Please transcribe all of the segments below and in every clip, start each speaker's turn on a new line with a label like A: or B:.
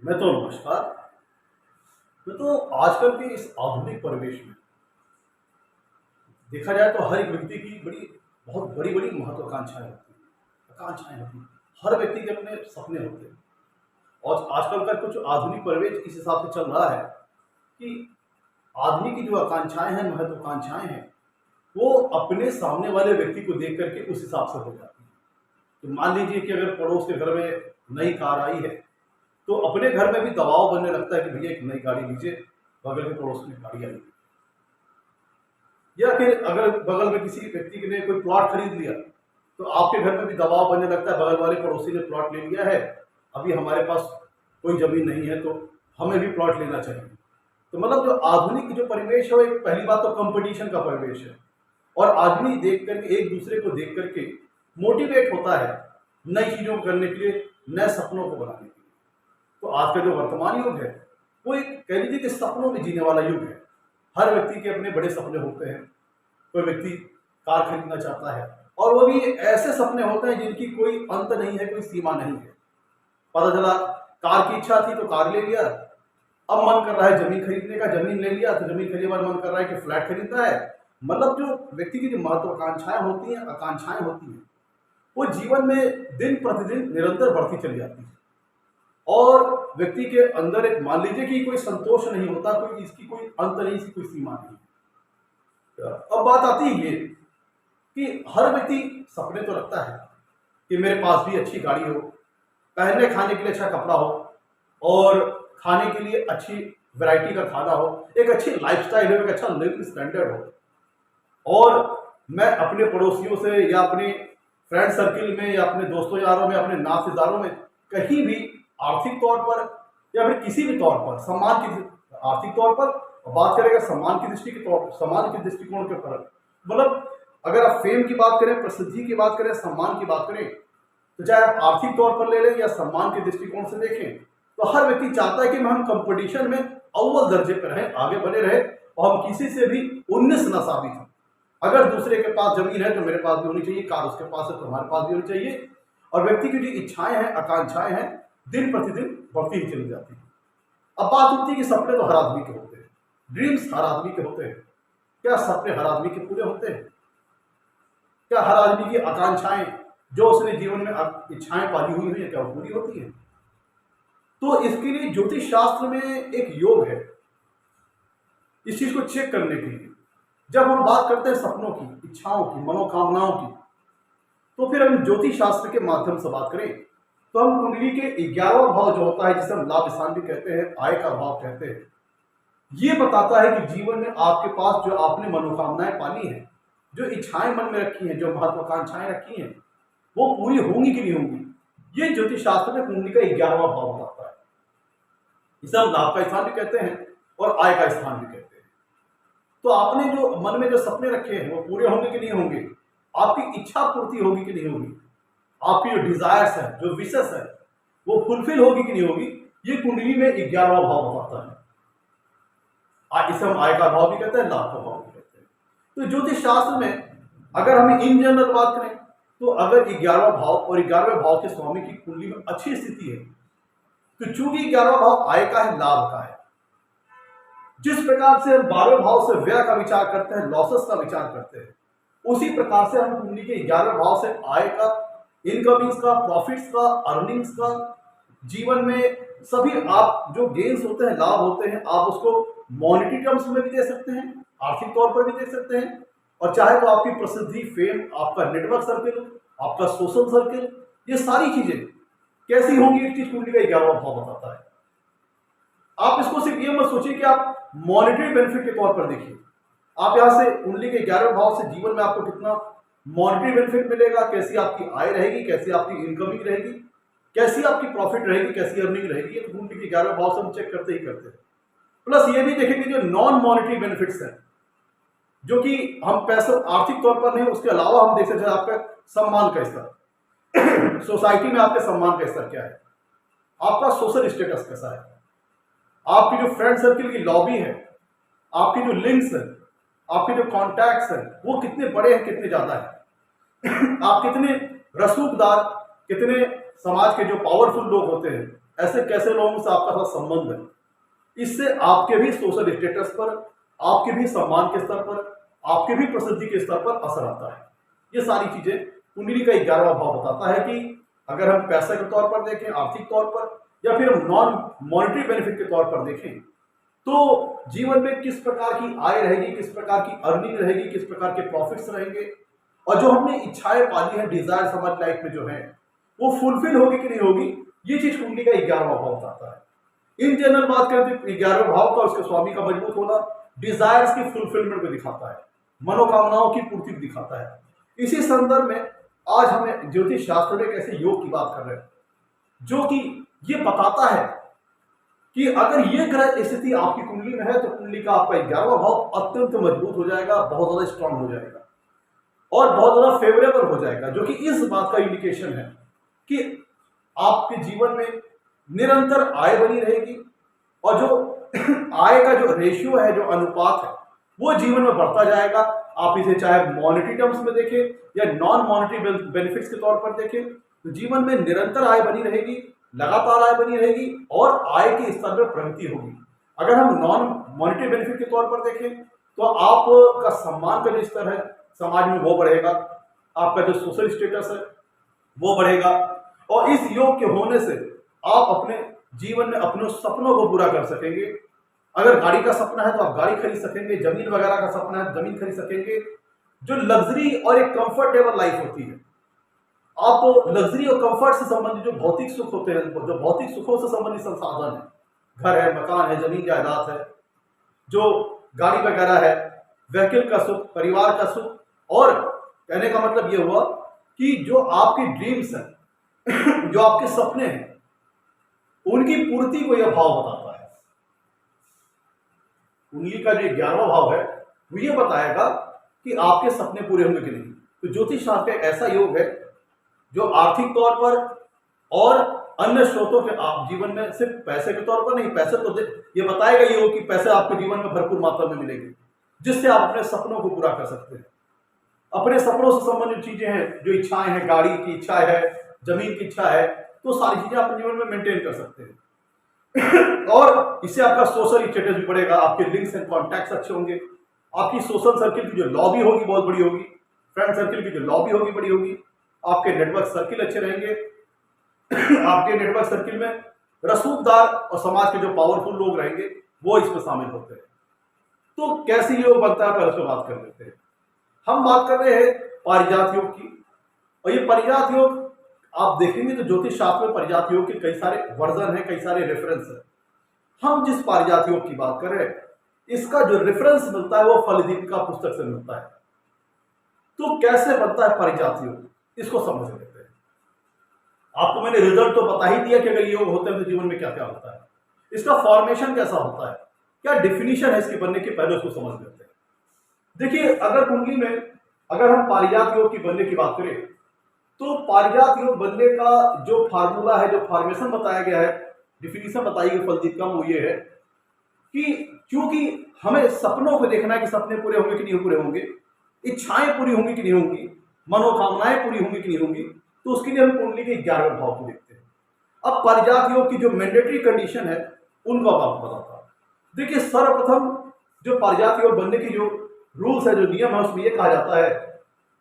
A: नमस्कार। मैं तो आजकल के इस आधुनिक परिवेश में देखा जाए तो हर एक व्यक्ति की बहुत बड़ी-बड़ी महत्वाकांक्षाएँ होती हैं, आकांक्षाएँ होती हैं। हर व्यक्ति के अपने सपने होते हैं और आजकल का कुछ आधुनिक परिवेश इस हिसाब से चल रहा है कि आदमी की जो आकांक्षाएँ हैं, महत्वाकांक्षाएँ हैं, वो अपने सामने वाले व्यक्ति को देख कर के उस हिसाब से हो जाती हैं। तो मान लीजिए कि अगर पड़ोस के घर में नई कार आई है, तो अपने घर में भी दबाव बनने लगता है कि भैया एक नई गाड़ी लीजिए, बगल के पड़ोस में गाड़ी आई है। या फिर अगर बगल में किसी व्यक्ति ने कोई प्लॉट खरीद लिया, तो आपके घर में भी दबाव बनने लगता है, बगल वाले पड़ोसी ने प्लॉट ले लिया है, अभी हमारे पास कोई ज़मीन नहीं है, तो हमें भी प्लॉट लेना चाहिए। तो मतलब जो आधुनिक जो परिवेश है, वो एक पहली बात तो कॉम्पिटिशन का परिवेश है और आदमी देख कर के एक-दूसरे को देख कर के मोटिवेट होता है, नई चीज़ों को करने के लिए, नए सपनों को बनाने के लिए। तो आज का जो वर्तमान युग है, वो एक कह लीजिए कि सपनों में जीने वाला युग है। हर व्यक्ति के अपने बड़े सपने होते हैं। कोई व्यक्ति कार खरीदना चाहता है और वो भी ऐसे सपने होते हैं जिनकी कोई अंत नहीं है, कोई सीमा नहीं है। पता चला कार की इच्छा थी तो कार ले लिया, अब मन कर रहा है ज़मीन खरीदने का, ज़मीन ले लिया, तो ज़मीन खरीदने के बाद मन कर रहा है कि फ्लैट खरीदना है। मतलब जो व्यक्ति की जो महत्वाकांक्षाएँ होती हैं, आकांक्षाएँ होती हैं, वो जीवन में दिन प्रतिदिन निरंतर बढ़ती चली जाती है। और व्यक्ति के अंदर एक मान लीजिए कि कोई संतोष नहीं होता, कोई इसकी कोई अंत नहीं, इसकी कोई सीमा नहीं। अब बात आती है ये कि हर व्यक्ति सपने तो रखता है कि मेरे पास भी अच्छी गाड़ी हो, पहनने खाने के लिए अच्छा कपड़ा हो और खाने के लिए अच्छी वैरायटी का खाना हो, एक अच्छी लाइफस्टाइल हो, एक अच्छा लिविंग स्टैंडर्ड हो और मैं अपने पड़ोसियों से या अपने फ्रेंड सर्किल में या अपने दोस्तों यारों में, अपने नातेदारों में कहीं भी आर्थिक तौर पर या फिर किसी भी तौर पर सम्मान की आर्थिक तौर पर बात करें, अगर सम्मान के दृष्टिकोण के ऊपर मतलब अगर आप फेम की बात करें, प्रसिद्धि की बात करें, सम्मान की बात करें, तो चाहे आप आर्थिक तौर पर ले लें या सम्मान के दृष्टिकोण से देखें, तो हर व्यक्ति चाहता है कि हम कंपटीशन में अव्वल दर्जे पर रहें, आगे बने रहे और हम किसी से भी 19 ना साबित हों। अगर दूसरे के पास जमीन है तो मेरे पास भी होनी चाहिए, कार उसके पास है तो हमारे पास भी होनी चाहिए। और व्यक्ति की जो इच्छाएं हैं, आकांक्षाएं हैं, दिन प्रतिदिन बढ़ती ही चली जाती है। अब बात उठती है कि सपने तो हर आदमी के होते हैं, ड्रीम्स हर आदमी के होते हैं। क्या सपने हर आदमी के पूरे होते हैं? क्या हर आदमी की आकांक्षाएं जो उसने जीवन में इच्छाएं पाली हुई हैं, क्या वो पूरी होती हैं? तो इसके लिए ज्योतिष शास्त्र में एक योग है, इस चीज को चेक करने के लिए। जब हम बात करते हैं सपनों की, इच्छाओं की, मनोकामनाओं की, तो फिर हम ज्योतिष शास्त्र के माध्यम से बात करें तो हम कुंडली के 11वां भाव जो होता है, जिसे हम लाभ स्थान भी कहते हैं, आय का भाव कहते हैं, ये बताता है कि जीवन में आपके पास जो आपने मनोकामनाएं पाली हैं, जो इच्छाएं मन में रखी हैं, जो महत्वाकांक्षाएं रखी हैं, वो पूरी होंगी कि नहीं होंगी। ये ज्योतिष शास्त्र में कुंडली का 11वां भाव बताता है। इसे हम लाभ का स्थान भी कहते हैं और आय का स्थान भी कहते हैं। तो आपने जो मन में जो सपने रखे हैं वो पूरे होंगे कि नहीं होंगे, आपकी इच्छा पूर्ति होगी कि नहीं होगी, आपकी जो डिजायर्स है, जो विशेष है, वो फुलफिल होगी कि नहीं होगी, ये कुंडली में 11वां भाव बताता है। इसे हम आय का भाव भी कहते हैं, लाभ का भाव भी कहते हैं। तो ज्योतिष शास्त्र में अगर हम इन जनरल बात करें तो अगर 11वां भाव और 11वें भाव के स्वामी की कुंडली में अच्छी स्थिति है, तो चूंकि 11वां भाव आय का है, लाभ का है, जिस प्रकार से हम 12वें भाव से व्यय का विचार करते हैं, लॉसेस का विचार करते हैं, उसी प्रकार से हम कुंडली के 11वें भाव से आय का, इनकमिंग्स का, प्रॉफिट्स का, अर्निंग्स का, जीवन में सभी आप जो गेन्स होते हैं, लाभ होते हैं, आप उसको मॉनेटरी टर्म्स में भी दे सकते हैं, आर्थिक तौर पर भी दे सकते हैं, और चाहे तो आपकी प्रसिद्धि, फेम, आपका नेटवर्क सर्किल, आपका सोशल सर्किल, ये सारी चीजें कैसी होंगी, एक चीज कुंडली का 11वां भाव बताता है। आप इसको सिर्फ ये मत सोचिए कि आप मॉनेटरी बेनिफिट के तौर पर देखिए। आप यहाँ से कुंडली के 11वें भाव से जीवन में आपको कितना मॉनेटरी बेनिफिट मिलेगा, कैसी आपकी आय रहेगी, कैसी आपकी इनकमिंग रहेगी, कैसी आपकी प्रॉफिट रहेगी, कैसी अर्निंग रहेगी, ये तो कुंडली के 11वें भाव से हम चेक करते ही करते हैं। प्लस ये भी देखेंगे जो नॉन मॉनेटरी बेनिफिट्स हैं, जो कि हम पैसा आर्थिक तौर पर नहीं, उसके अलावा हम देख सकते हैं आपका सम्मान का स्तर सोसाइटी में आपके सम्मान का स्तर क्या है, आपका सोशल स्टेटस कैसा है, आपकी जो फ्रेंड सर्किल की लॉबी है, आपकी जो लिंक्स है, आपके जो कॉन्टैक्ट्स हैं, वो कितने बड़े हैं, कितने ज्यादा है आप कितने रसूखदार, कितने समाज के जो पावरफुल लोग होते हैं ऐसे कैसे लोगों से आपका साथ संबंध है, इससे आपके भी सोशल स्टेटस पर, आपके भी सम्मान के स्तर पर, आपके भी प्रसिद्धि के स्तर पर असर आता है। ये सारी चीजें कुंडली का 11वां भाव बताता है कि अगर हम पैसे के तौर पर देखें, आर्थिक तौर पर, या फिर हम नॉन मॉनिटरी बेनिफिट के तौर पर देखें, तो जीवन में किस प्रकार की आय रहेगी, किस प्रकार की अर्निंग रहेगी, किस प्रकार के प्रॉफिट्स रहेंगे, और जो हमने इच्छाएं पाली हैं, डिजायर हमारी लाइफ में जो है, वो फुलफिल होगी कि नहीं होगी, ये चीज कुंडली का 11वां भाव बताता है। इन जनरल बात करें तो 11वें भाव का, उसके स्वामी का मजबूत होना डिजायर्स की फुलफिलमेंट को दिखाता है, मनोकामनाओं की पूर्ति को दिखाता है। इसी संदर्भ में आज हमें ज्योतिष शास्त्र में एक ऐसे योग की बात कर रहे हैं जो कि ये बताता है कि अगर ये ग्रह स्थिति आपकी कुंडली में है तो कुंडली का आपका 11वां भाव अत्यंत मजबूत हो जाएगा, बहुत ज्यादा स्ट्रांग हो जाएगा और बहुत ज्यादा फेवरेबल हो जाएगा, जो कि इस बात का इंडिकेशन है कि आपके जीवन में निरंतर आय बनी रहेगी और जो आय का जो रेशियो है, जो अनुपात है, वो जीवन में बढ़ता जाएगा। आप इसे चाहे मॉनेटरी टर्म्स में देखें या नॉन मॉनेटरी बेनिफिट्स के तौर पर देखें, तो जीवन में निरंतर आय बनी रहेगी, लगातार आय बनी रहेगी और आय के स्तर में प्रगति होगी। अगर हम नॉन मॉनेटरी बेनिफिट के तौर पर देखें तो आपका सम्मान का जो स्तर है समाज में वो बढ़ेगा, आपका जो सोशल स्टेटस है वो बढ़ेगा और इस योग के होने से आप अपने जीवन में अपने सपनों को पूरा कर सकेंगे। अगर गाड़ी का सपना है तो आप गाड़ी खरीद सकेंगे, जमीन वगैरह का सपना है जमीन खरीद सकेंगे। जो लग्जरी और एक कंफर्टेबल लाइफ होती है, आप लग्जरी और कंफर्ट से संबंधित जो भौतिक सुख होते हैं, जो भौतिक सुखों से संबंधित संसाधन है, घर है, मकान है, जमीन जायदाद है, जो गाड़ी वगैरह है, व्हीकल का सुख, परिवार का सुख, और कहने का मतलब ये हुआ कि जो आपकी ड्रीम्स हैं जो आपके सपने हैं उनकी पूर्ति को यह भाव बताता है। कुंडली का जो 11वां भाव है वो ये बताएगा कि आपके सपने पूरे होंगे कि नहीं। तो ज्योतिष शास्त्र एक ऐसा योग है जो आर्थिक तौर पर और अन्य स्रोतों के आप जीवन में, सिर्फ पैसे के तौर पर नहीं, पैसे तो ये बताएगा ये योग कि पैसे आपके जीवन में भरपूर मात्रा में मिलेंगे जिससे आप अपने सपनों को पूरा कर सकते हैं। अपने सपनों से संबंधित चीजें हैं, जो इच्छाएं हैं, गाड़ी की इच्छा है, जमीन की इच्छा है, तो सारी चीजें अपने जीवन में मेंटेन कर सकते हैं और इससे आपका सोशल स्टेटस भी बढ़ेगा, आपके लिंक्स एंड कॉन्टैक्ट्स अच्छे होंगे, आपकी सोशल सर्किल की जो लॉबी होगी बहुत बड़ी होगी, फ्रेंड सर्किल की जो लॉबी होगी बड़ी होगी, आपके नेटवर्क सर्किल अच्छे रहेंगे आपके नेटवर्क सर्किल में रसूखदार और समाज के जो पावरफुल लोग रहेंगे वो इसमें शामिल होते हैं। तो कैसे योग बनता है पहले उसमें बात कर लेते हैं। हम बात कर रहे हैं पारिजात योग की, और ये पारिजात योग आप देखेंगे तो ज्योतिष शास्त्र में पारिजात योग के कई सारे वर्जन हैं, कई सारे रेफरेंस हैं। हम जिस पारिजात योग की बात कर रहे हैं इसका जो रेफरेंस मिलता है वो फलदीपिका पुस्तक से मिलता है। तो कैसे बनता है पारिजात योग, इसको समझ लेते हैं। आपको मैंने रिजल्ट तो बता ही दिया कि अगर योग होते हैं तो जीवन में क्या क्या होता है, इसका फॉर्मेशन कैसा होता है, क्या डिफिनीशन है इसके बनने की, पहले उसको समझ लेते हैं। देखिए, अगर कुंडली में अगर हम पारिजात योग की बनने की बात करें तो पारिजात योग बनने का जो फार्मूला है, जो फॉर्मेशन बताया गया है, डिफिनीशन बताई गई फलदीपिका में, वो ये है कि क्योंकि हमें सपनों को देखना है कि सपने पूरे होंगे कि नहीं पूरे होंगे, इच्छाएं पूरी होंगी कि नहीं होंगी, मनोकामनाएं पूरी होंगी कि नहीं होंगी, तो उसके लिए हम कुंडली के 11वें भाव को देखते हैं। अब पारिजात योग की जो मैंडेटरी कंडीशन है उनको अब आपको बताता हूं। देखिए, सर्वप्रथम जो पारिजात योग बनने की जो रूल्स है, जो नियम है, उसमें यह कहा जाता है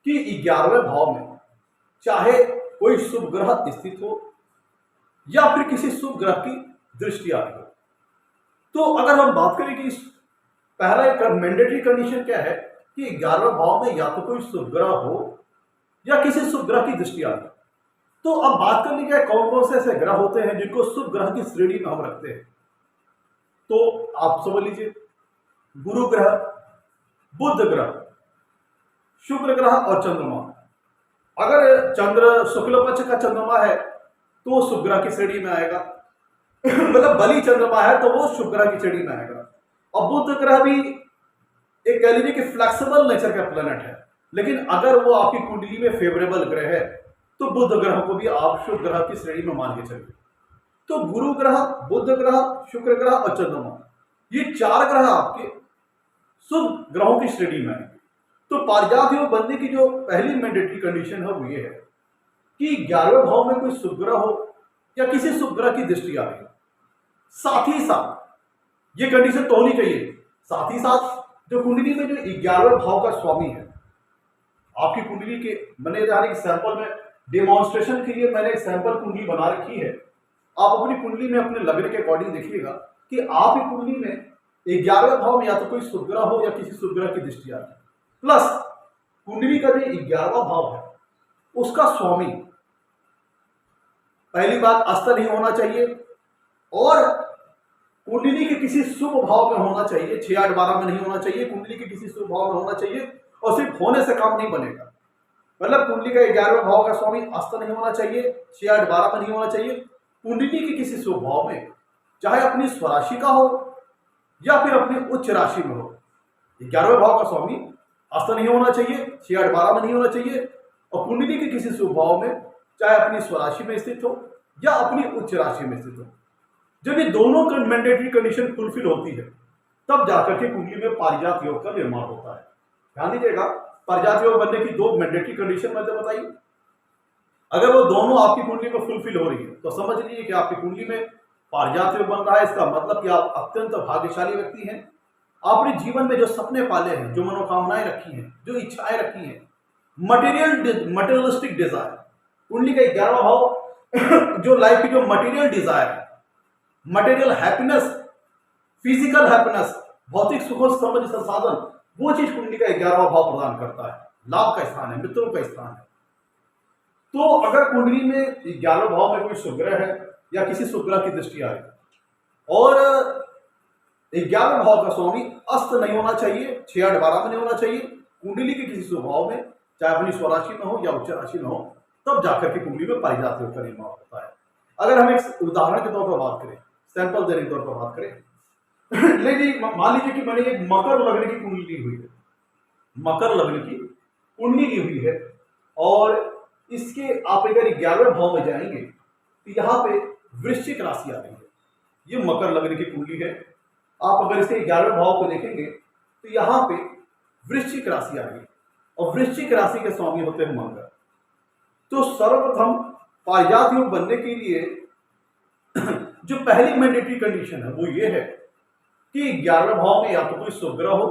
A: कि 11वें भाव में चाहे कोई शुभ ग्रह स्थित हो या फिर किसी शुभ ग्रह की दृष्टि आ रही हो। तो अगर हम बात करें कि पहला एक मैंडेटरी कंडीशन क्या है कि 11वें भाव में या तो कोई शुभ ग्रह हो या किसी शुभ ग्रह की दृष्टि आ रही हो। तो अब बात करनी क्या है, कौन कौन से ऐसे ग्रह होते हैं जिनको शुभ ग्रह की श्रेणी में हम रखते हैं। तो आप समझ लीजिए, गुरु ग्रह, बुध ग्रह, शुक्र ग्रह और चंद्रमा। अगर चंद्र शुक्ल पक्ष का चंद्रमा है तो वो शुभ ग्रह की श्रेणी में आएगा मतलब बली चंद्रमा है तो वो शुभ ग्रह की श्रेणी में आएगा। और बुध ग्रह भी एक कह लीजिए कि फ्लेक्सिबल नेचर का प्लेनेट है, लेकिन अगर वो आपकी कुंडली में फेवरेबल ग्रह है तो बुध ग्रह को भी आप शुभ ग्रह की श्रेणी में मान के चलिए। तो गुरु ग्रह, बुध ग्रह, शुक्र ग्रह और चंद्रमा, ये 4 ग्रह आपके शुभ ग्रहों की श्रेणी में आएंगे। तो पारिजात योग बनने की जो पहली मैंडेटरी कंडीशन है वो ये है कि 11वें भाव में कोई शुभ ग्रह हो या किसी शुभ ग्रह की दृष्टि आ रही है। साथ ही साथ ये कंडीशन तो होनी चाहिए, साथ ही साथ जो कुंडली में जो 11वें भाव का स्वामी है, आपकी कुंडली के मैंने एक सैंपल में डेमोन्स्ट्रेशन के लिए मैंने एक सैंपल कुंडली बना रखी है। आप अपनी कुंडली में अपने लग्न के अकॉर्डिंग देखिएगा कि आपकी कुंडली में 11वें भाव में या तो कोई शुभ ग्रह हो या किसी शुभ ग्रह की दृष्टि आ रही है। प्लस कुंडली का जो 11वां भाव है उसका स्वामी पहली बात अस्त नहीं होना चाहिए और कुंडली के किसी शुभ भाव में होना चाहिए, 6, 8, 12 में नहीं होना चाहिए, कुंडली के किसी शुभ भाव में होना चाहिए। और सिर्फ होने से काम नहीं बनेगा, मतलब कुंडली का 11वें भाव का स्वामी अस्त नहीं होना चाहिए, 6, 8, 12 में नहीं होना चाहिए। कुंडली के किसी शुभ भाव में, चाहे अपनी स्वराशि का हो या फिर अपनी उच्च राशि में हो, 11वें भाव का स्वामी अस्त नहीं होना चाहिए, 6, 8, 12 में नहीं होना चाहिए। और कुंडली के किसी शुभ भाव में, चाहे अपनी स्वराशि में स्थित हो या अपनी उच्च राशि में स्थित हो, जब ये दोनों मैंडेटरी कंडीशन फुलफिल होती है तब जाकर के कुंडली में पारिजात योग का निर्माण होता है। ध्यान दीजिएगा, पारिजात योग बनने की 2 मैंडेटरी कंडीशन मैंने बताई। अगर वो दोनों आपकी कुंडली में फुलफिल हो रही है तो समझ लीजिए कि आपकी कुंडली में पारिजात योग बन रहा है। इसका मतलब कि आप अत्यंत भाग्यशाली व्यक्ति हैं। आपने जीवन में जो सपने पाले हैं, जो मनोकामनाएं रखी हैं, जो इच्छाएं रखी हैं, मटेरियलिस्टिक डिजायर, कुंडली का 11वां भाव जो लाइफ की जो मटेरियल डिजायर है, मटेरियल हैप्पीनेस, फिजिकल हैप्पीनेस, भौतिक सुख और समृद्धि संसाधन, वो चीज कुंडली का 11वां भाव प्रदान करता है। लाभ का स्थान है, मित्रों का स्थान है। तो अगर कुंडली में 11वें भाव में कोई शुभ ग्रह है या किसी शुभ ग्रह की दृष्टि आ रही है और 11वें भाव का स्वामी अस्त नहीं होना चाहिए, 6, 8, 12 में नहीं होना चाहिए, कुंडली के किसी शुभ भाव में, चाहे अपनी स्वराशि में हो या उच्च राशि में हो, तब जाकर के कुंडली में पारिजात योग का निर्माण होता है। अगर हम एक उदाहरण के तौर पर बात करें, सैंपल देने के तौर पर बात करें, लेकिन मान लीजिए कि मैंने एक मकर लग्न की कुंडली ली हुई है, मकर लग्न की कुंडली ली हुई है और इसके आप अगर 11वें भाव में जाएंगे तो यहाँ पे वृश्चिक राशि आ रही है। ये मकर लग्न की कुंडली है। आप अगर इसके 11वें भाव को देखेंगे तो यहाँ पे वृश्चिक राशि आ रही है और वृश्चिक राशि के स्वामी होते हैं मंगल। तो सर्वप्रथम पारिजात योग बनने के लिए जो पहली मैंडेटरी कंडीशन है वो ये है कि 11वें भाव में या तो कोई शुभ ग्रह हो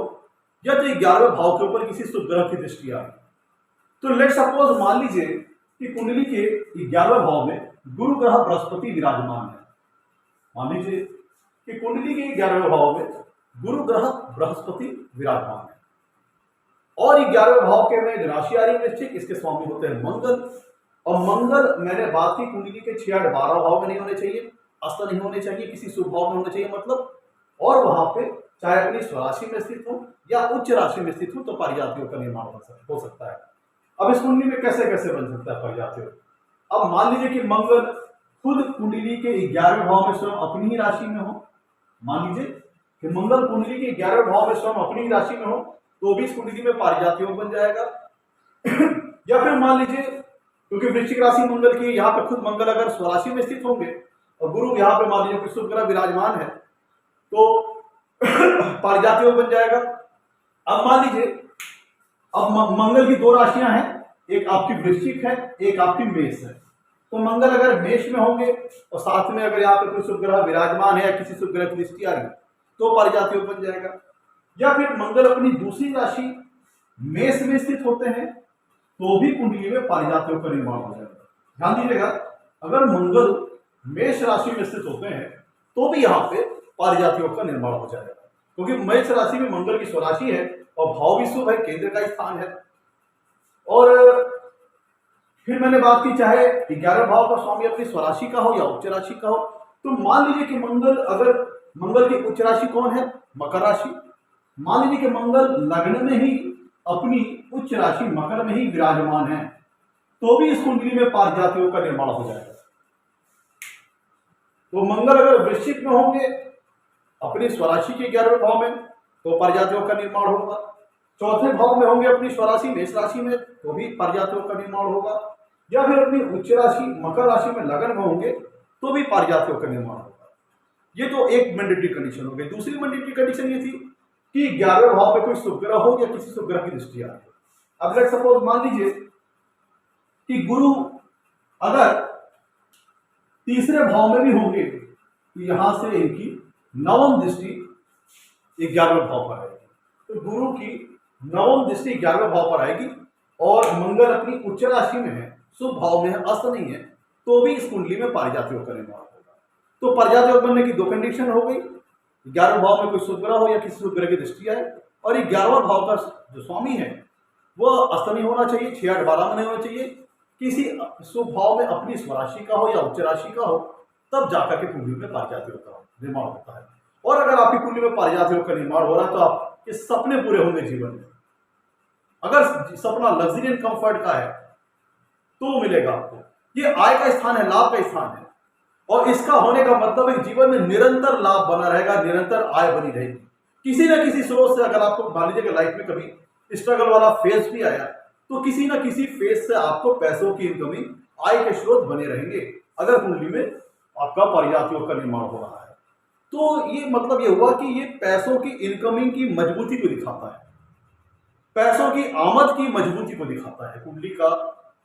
A: या तो 11वें भाव के ऊपर किसी शुभ ग्रह की दृष्टि आ रही। तो लेट सपोज मान लीजिए कि कुंडली के 11वें भाव में गुरु ग्रह बृहस्पति विराजमान है। मान लीजिए कि कुंडली के 11वें भाव में गुरु ग्रह बृहस्पति विराजमान है और 11वें भाव के में राशि आ रही है वृश्चिक, इसके स्वामी होते हैं मंगल। और मंगल मैंने बात की कुंडली के 6, 8, 12 भाव में नहीं होने चाहिए, अस्त नहीं होने चाहिए, किसी शुभ भाव में होने चाहिए मतलब, और वहां पे चाहे अपनी स्वराशि में स्थित हो या उच्च राशि में स्थित हो तो पारिजात योग का निर्माण हो सकता है। अब इस कुंडली में कैसे कैसे बन सकता है पारिजात योग? अब मान लीजिए कि मंगल खुद कुंडली के 11वें भाव में स्वयं अपनी ही राशि में हो, मान लीजिए कि मंगल कुंडली के 11वें भाव में स्वयं अपनी ही राशि में हो तो भी इस कुंडली में पारिजात योग बन जाएगा। या फिर मान लीजिए क्योंकि वृश्चिक राशि मंगल की, यहाँ पे खुद मंगल अगर स्वराशि में स्थित होंगे और गुरु यहाँ पे मान लीजिए शुभ ग्रह विराजमान है तो पारिजात योग बन जाएगा। अब मान लीजिए अब मंगल की 2 राशियां हैं, एक आपकी वृश्चिक है, एक आपकी मेष है। तो मंगल अगर मेष में होंगे और साथ में अगर यहाँ पे कोई शुभ ग्रह विराजमान है या किसी शुभ ग्रह की दृष्टि आ रही तो पारिजात योग बन जाएगा। या फिर मंगल अपनी दूसरी राशि मेष में स्थित होते हैं तो भी कुंडली में पारिजात योग का निर्माण हो जाएगा। ध्यान दीजिएगा, अगर मंगल मेष राशि में स्थित होते हैं तो भी यहाँ पे पारिजात योग का निर्माण हो जाएगा, क्योंकि मेष राशि में मंगल की स्वराशि है और भाव भी शुभ है, केंद्र का स्थान है। और फिर मैंने बात की चाहे 11वें भाव का स्वामी अपनी स्वराशि का हो या उच्च राशि का हो, तो मान लीजिए कि मंगल की उच्च राशि कौन है? मकर राशि। मान लीजिए कि मंगल लग्न में ही अपनी उच्च राशि मकर में ही विराजमान है तो भी इस कुंडली में पारिजात योग का निर्माण हो जाएगा। तो मंगल अगर वृश्चिक में होंगे अपनी स्वराशि के 11वें भाव में तो पारिजात योग का निर्माण होगा, 4थे भाव में होंगे अपनी स्वराशि मेष राशि में तो भी पारिजात योग का निर्माण होगा, या फिर अपनी उच्च राशि मकर राशि में लगन में होंगे तो भी पारिजात योग का निर्माण होगा। ये तो एक मैंडेटरी कंडीशन हो गई। दूसरी मैंडेटरी कंडीशन ये थी कि 11वें भाव में कोई शुभ ग्रह हो या किसी शुभ ग्रह की दृष्टि आ रही है। अब लेट सपोज मान लीजिए कि गुरु अगर तीसरे भाव में भी होंगे तो यहाँ से इनकी नवम दृष्टि 11वें भाव पर आएगी। तो गुरु की नवम दृष्टि 11वें भाव पर आएगी और मंगल अपनी उच्च राशि में है, शुभ भाव में है, अस्त नहीं है, तो भी इस कुंडली में पारिजात योग का निर्माण होगा। तो पारिजात योग बनने की 2 कंडीशन हो गई, 11वें भाव में कोई शुभ ग्रह हो या किसी शुभ ग्रह की दृष्टि आए, और ये 11वां भाव का जो स्वामी है वह अस्त नहीं होना चाहिए, 6, 8, 12 में नहीं होना चाहिए, किसी शुभ भाव में अपनी स्वराशि का हो या उच्च राशि का हो, तब जाकर के कुंडली में पारिजात योग का निर्माण होता है। और अगर आपकी कुंडली में पारिजात योग का निर्माण हो रहा है तो आपके सपने पूरे होंगे जीवन में। अगर सपना लग्जरी एंड कंफर्ट का है तो मिलेगा आपको। ये आय का स्थान है, लाभ का स्थान है, और इसका होने का मतलब है जीवन में निरंतर लाभ बना रहेगा, निरंतर आय बनी रहेगी। किसी न किसी स्रोत से, अगर आपको मान लीजिए कि लाइफ में कभी स्ट्रगल वाला फेज भी आया तो किसी न किसी फेज से आपको पैसों की इनकमिंग, आय के स्रोत बने रहेंगे अगर कुंडली में आपका पारिजात योग का निर्माण हो रहा है। तो ये मतलब ये हुआ कि ये पैसों की इनकमिंग की मजबूती को दिखाता है, पैसों की आमद की मजबूती को दिखाता है कुंडली का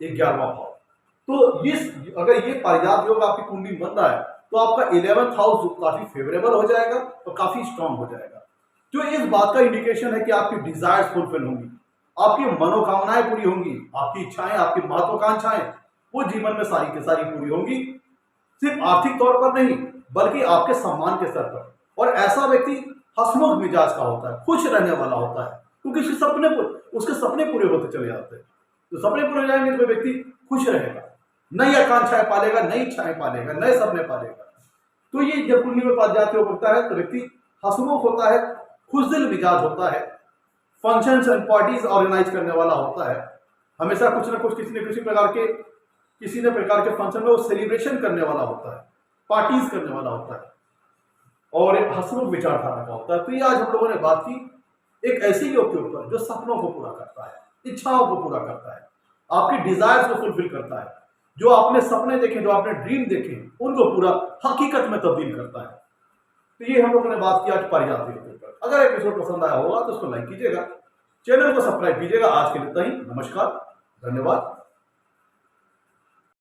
A: 11वां भाव। तो इस अगर ये पारिजात योग आपकी कुंडली बन रहा है तो आपका 11th हाउस काफी फेवरेबल हो जाएगा और काफी स्ट्रांग हो जाएगा, जो इस बात का इंडिकेशन है कि आपकी डिजायर्स फुलफिल होंगी, आपकी मनोकामनाएं पूरी होंगी, आपकी इच्छाएं, आपकी महत्वाकांक्षाएं वो जीवन में सारी की सारी पूरी होंगी, सिर्फ आर्थिक तौर पर नहीं बल्कि आपके सम्मान के स्तर पर। और ऐसा व्यक्ति हंसमुख मिजाज का होता है, खुश रहने वाला होता है, क्योंकि उसके सपने पूरे होते चले जाते हैं। तो सपने पूरे हो जाएंगे तो व्यक्ति खुश रहेगा, नई आकांक्षाएं पालेगा, नई इच्छाएं पालेगा, नए सपने पालेगा। तो ये जब कुंडली में पारिजात योग होता है तो व्यक्ति हंसमुख होता है, खुशदिल मिजाज होता है, फंक्शंस एंड पार्टीज ऑर्गेनाइज करने वाला होता है, हमेशा कुछ न कुछ किसी न प्रकार के फंक्शन में वो सेलिब्रेशन करने वाला होता है, पार्टीज करने वाला होता है, और एक हंसमुख विचारधारा का होता है। तो ये आज हम लोगों ने बात की एक ऐसे योग के ऊपर जो सपनों को पूरा करता है, इच्छाओं को पूरा करता है, आपकी डिजायर्स को फुलफिल करता है, जो आपने सपने देखे, जो आपने ड्रीम देखे, उनको पूरा हकीकत में तब्दील करता है। तो ये हम लोगों ने बात किया आज पारिजात योग के ऊपर। अगर एपिसोड पसंद आया होगा तो उसको लाइक कीजिएगा, चैनल को सब्सक्राइब कीजिएगा। आज के लिए इतना ही, नमस्कार, धन्यवाद।